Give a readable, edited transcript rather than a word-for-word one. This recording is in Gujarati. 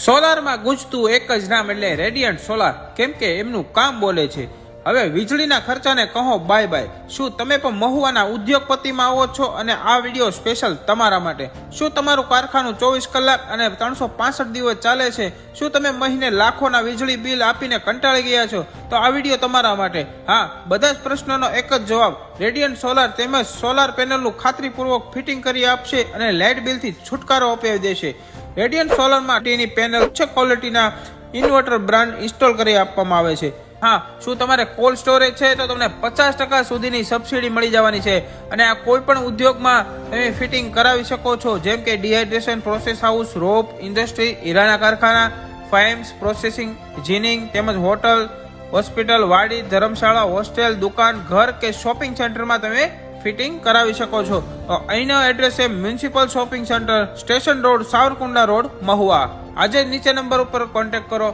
સોલારમાં ગુંજતું એક જ નામ એટલે રેડિયન્ટ સોલાર, કેમ કે એમનું કામ બોલે છે. હવે વીજળીના ખર્ચાને કહો બાય બાય. શું તમે પણ મહુવાના ઉદ્યોગપતિમાં આવો છો અને આ વિડીયો સ્પેશિયલ તમારા માટે? શું તમારું કારખાનું 24 કલાક અને 365 દિવસ ચાલે છે? શું તમે મહિને લાખોના વીજળી બિલ આપીને કંટાળી ગયા છો? તો આ વિડીયો તમારા માટે. હા, બધા જ પ્રશ્નોનો એક જ જવાબ. રેડિયન્ટ સોલાર તેમજ સોલાર પેનલનું ખાતરીપૂર્વક ફિટિંગ કરી આપશે અને લાઇટ બિલથી છુટકારો અપાવી દેશે. રેડિયન્ટ સોલારમાં તેની પેનલ ઉચ્ચ ક્વોલિટીના ઇન્વર્ટર બ્રાન્ડ ઇન્સ્ટોલ કરી આપવામાં આવે છે. હા, શું તમારે કોલ્ડ સ્ટોરેજ છે તો તમને 50% સુધીની સબસિડી મળી જવાની છે અને આ કોઈ પણ ઉદ્યોગમાં તમે ફિટિંગ કરાવી શકો છો, જેમ કે ડિહાઇડ્રેશન પ્રોસેસ હાઉસ, રોપ ઇન્ડસ્ટ્રી, હીરાના કારખાના, ફાઇમ્સ પ્રોસેસિંગ, જીનિંગ તેમજ હોટલ, હોસ્પિટલ, વાડી, ધર્મશાળા, હોસ્ટેલ, દુકાન, ઘર કે શોપિંગ સેન્ટરમાં તમે ફિટિંગ કરાવી શકો છો. તો અહીંનો એડ્રેસ છે municipal shopping centre, station road, Savarkundla road, Mahuva. આજે નીચે નંબર ઉપર કોન્ટેક્ટ કરો.